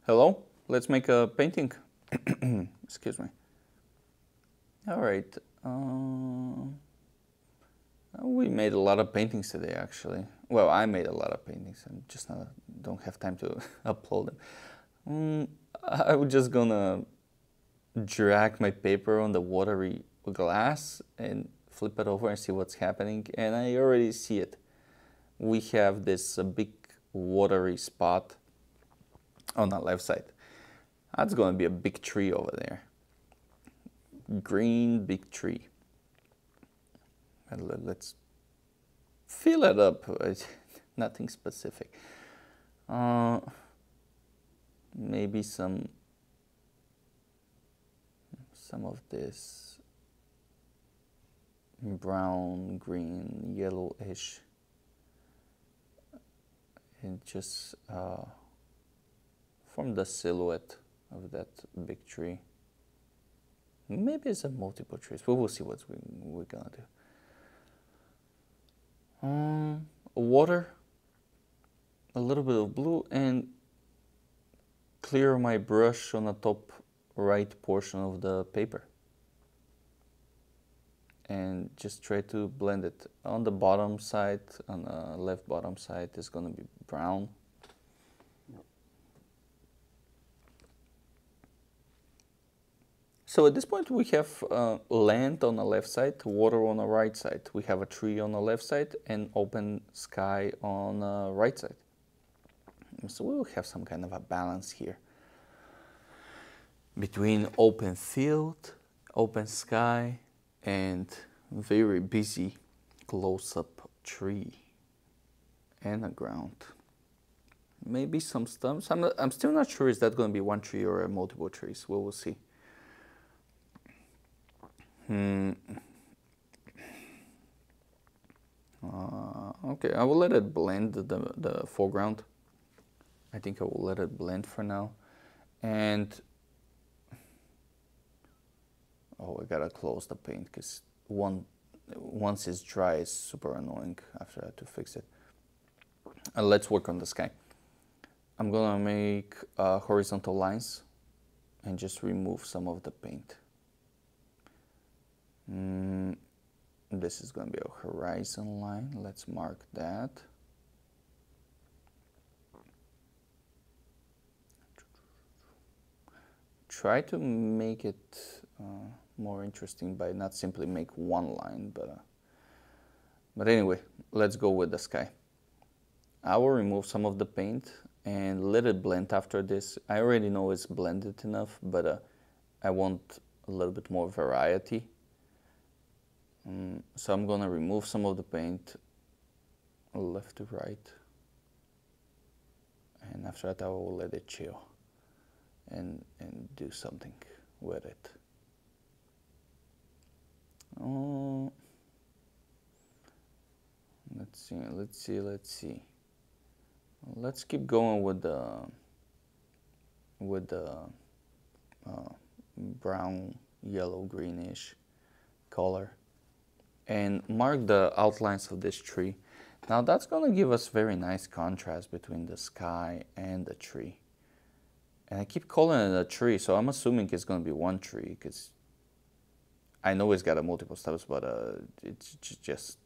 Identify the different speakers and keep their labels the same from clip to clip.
Speaker 1: Hello, let's make a painting. Excuse me. All right. We made a lot of paintings today, actually. Well, I made a lot of paintings. I just don't have time to upload them. I was just gonna drag my paper on the watery glass and flip it over and see what's happening. And I already see it. We have this big watery spot on the left side. That's gonna be a big tree over there. Green big tree. And let's fill it up. Nothing specific. Maybe some of this brown, green, yellowish, and just form the silhouette of that big tree. Maybe it's a multiple trees. We will see what we're gonna do. Water, a little bit of blue, and clear my brush on the top right portion of the paper. And just try to blend it. On the bottom side, on the left bottom side, is gonna be brown. So at this point we have land on the left side, water on the right side. We have a tree on the left side and open sky on the right side. So we will have some kind of a balance here between open field, open sky, and very busy close-up tree and a ground. Maybe some stumps. I'm still not sure is that going to be one tree or multiple trees. We will see. Okay, I will let it blend the foreground. I think I will let it blend for now. And I gotta close the paint because once it's dry, it's super annoying after I have to fix it. Let's work on the sky. I'm gonna make horizontal lines and just remove some of the paint. This is gonna be a horizon line. Let's mark that. Try to make it more interesting by not simply make one line, but anyway, let's go with the sky. I will remove some of the paint and let it blend after this. I already know it's blended enough, but I want a little bit more variety. So I'm gonna remove some of the paint left to right, and after that I will let it chill and do something with it. Let's see. Let's keep going with the brown, yellow, greenish color and mark the outlines of this tree. Now that's gonna give us very nice contrast between the sky and the tree. And I keep calling it a tree, so I'm assuming it's gonna be one tree because I know it's got a multiple steps, but it's just,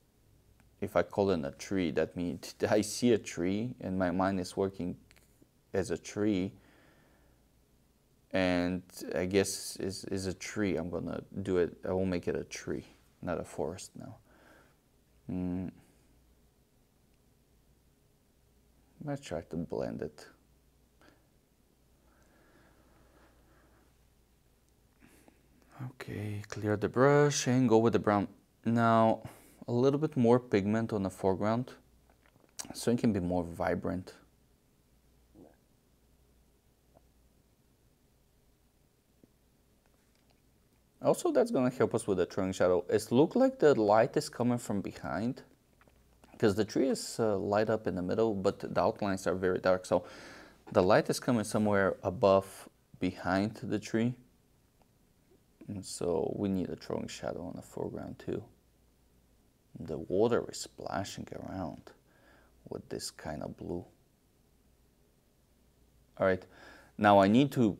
Speaker 1: if I call it a tree, that means I see a tree and my mind is working as a tree. And I guess is a tree. I'm gonna do it. I will make it a tree, not a forest now. Let's try to blend it. Okay, clear the brush and go with the brown. Now, a little bit more pigment on the foreground so it can be more vibrant. Also, that's gonna help us with the throwing shadow. It looks like the light is coming from behind because the tree is light up in the middle, but the outlines are very dark. So the light is coming somewhere above, behind the tree. And so we need a throwing shadow on the foreground too. The water is splashing around with this kind of blue. All right, Now I need to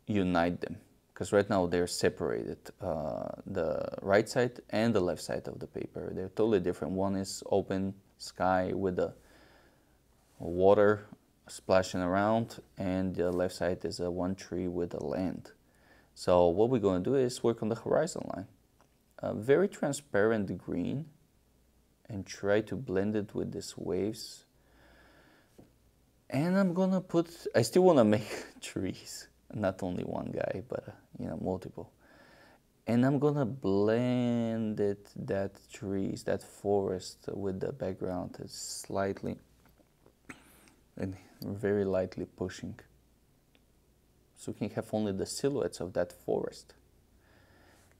Speaker 1: unite them because right now they're separated, the right side and the left side of the paper. They're totally different. One is open sky with the water splashing around, and the left side is a one tree with the land. So what we're going to do is work on the horizon line. A very transparent green, and try to blend it with these waves. And I'm gonna put, I still wanna make trees, not only one guy, but multiple. And I'm gonna blend it, that trees, that forest with the background. It's slightly and very lightly pushing. So we can have only the silhouettes of that forest.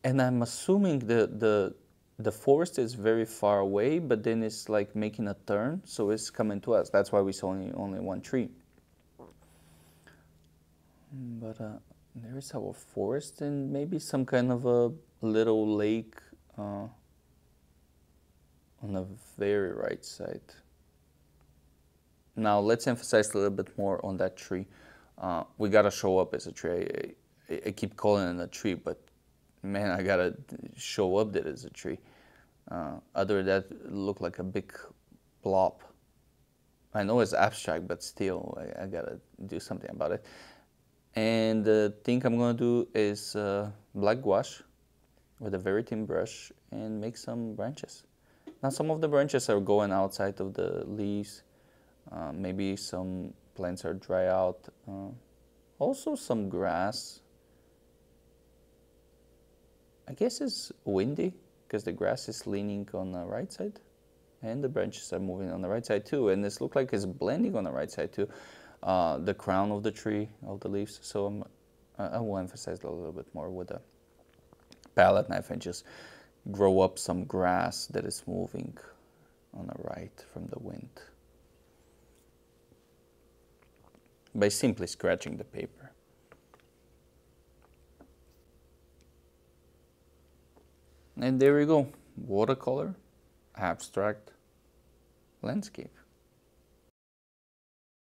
Speaker 1: And I'm assuming the forest is very far away, but then it's like making a turn, so it's coming to us. That's why we saw only one tree. But there is our forest and maybe some kind of a little lake on the very right side. Now let's emphasize a little bit more on that tree. We gotta show up as a tree. I keep calling it a tree, but man, I gotta show up that it's a tree. Other than that, look like a big blob. I know it's abstract, but still, I gotta do something about it. And the thing I'm gonna do is black gouache with a very thin brush and make some branches. Now some of the branches are going outside of the leaves. Maybe some plants are dry out. Also some grass. I guess it's windy because the grass is leaning on the right side and the branches are moving on the right side too, and this looks like it's blending on the right side too. The crown of the tree, of the leaves. So I will emphasize a little bit more with a palette knife and just grow up some grass that is moving on the right from the wind by simply scratching the paper. And there we go, watercolor, abstract, landscape.